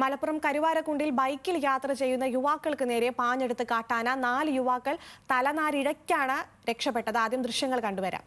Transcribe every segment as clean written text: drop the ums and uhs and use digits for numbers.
മലപ്പുറം കരുവാരക്കുണ്ടിൽ ബൈക്കിൽ യാത്ര ചെയ്യുന്ന യുവാക്കൾക്ക് നേരെ പാഞ്ഞെടുത്ത് കാട്ടാന 4 യുവാക്കൾ തലനാരിഴയ്ക്കാണ് രക്ഷപ്പെട്ടത്. ആദ്യം ദൃശ്യങ്ങൾ കണ്ടുവരാം.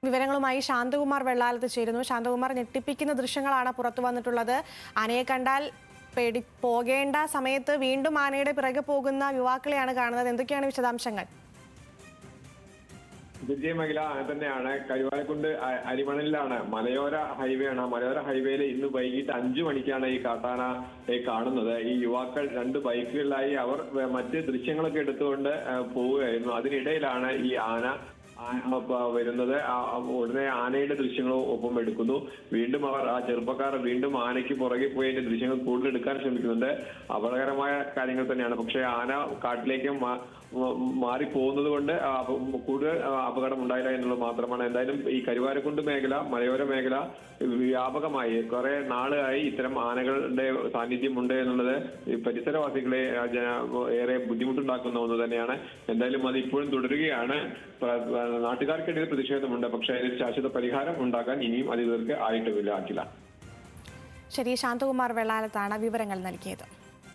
വിവരങ്ങളുമായി ശാന്തകുമാർ വെള്ളാലത്ത് ചേരുന്നു. ശാന്തകുമാർ, ഞെട്ടിപ്പിക്കുന്ന ദൃശ്യങ്ങളാണ് പുറത്തു വന്നിട്ടുള്ളത്. ആനയെ കണ്ടാൽ പോകേണ്ട സമയത്ത് വീണ്ടും ആനയുടെ പിറകെ പോകുന്ന യുവാക്കളെയാണ് കാണുന്നത്. എന്തൊക്കെയാണ് വിശദാംശങ്ങൾ? വിജയമംഗല തന്നെയാണ്. കരുവാരക്കുണ്ട് അരിമണലിലാണ്. മലയോര ഹൈവേ ആണ്. മലയോര ഹൈവേയിൽ ഇന്ന് വൈകിട്ട് 5 മണിക്കാണ് ഈ കാട്ടാനയെ കാണുന്നത്. ഈ യുവാക്കൾ 2 ബൈക്കുകളിലായി അവർ മറ്റ് ദൃശ്യങ്ങളൊക്കെ എടുത്തുകൊണ്ട് പോവുകയായിരുന്നു. അതിനിടയിലാണ് ഈ ആന വരുന്നത്. ഉടനെ ആനയുടെ ദൃശ്യങ്ങൾ ഒപ്പം എടുക്കുന്നു. വീണ്ടും അവർ ആ ചെറുപ്പക്കാർ വീണ്ടും ആനയ്ക്ക് പുറകെ പോയി അതിന്റെ ദൃശ്യങ്ങൾ കൂടുതൽ എടുക്കാൻ ശ്രമിക്കുന്നുണ്ട്. അപകടകരമായ കാര്യങ്ങൾ തന്നെയാണ്. പക്ഷേ ആന കാട്ടിലേക്ക് മാറിപ്പോകുന്നത് കൊണ്ട് കൂടുതൽ അപകടം ഉണ്ടായില്ല എന്നുള്ളത് മാത്രമാണ്. എന്തായാലും ഈ കരുവാരക്കുണ്ട് മേഖല, മലയോര മേഖല വ്യാപകമായി കുറെ നാളായി ഇത്തരം ആനകളുടെ സാന്നിധ്യമുണ്ട് എന്നുള്ളത് ഈ പരിസരവാസികളെ ഏറെ ബുദ്ധിമുട്ടുണ്ടാക്കുന്ന ഒന്ന് തന്നെയാണ്. എന്തായാലും അത് ഇപ്പോഴും തുടരുകയാണ്. നാട്ടുകാർക്കിടയിൽ പ്രതിഷേധമുണ്ട്. പക്ഷേ അതിന് ശാശ്വത പരിഹാരം ഉണ്ടാക്കാൻ ഇനിയും അധികൃതർക്ക് ആയിട്ടുമില്ല. ശരി, ശാന്തകുമാർ വെള്ളാലത്താണ് വിവരങ്ങൾ നൽകിയത്.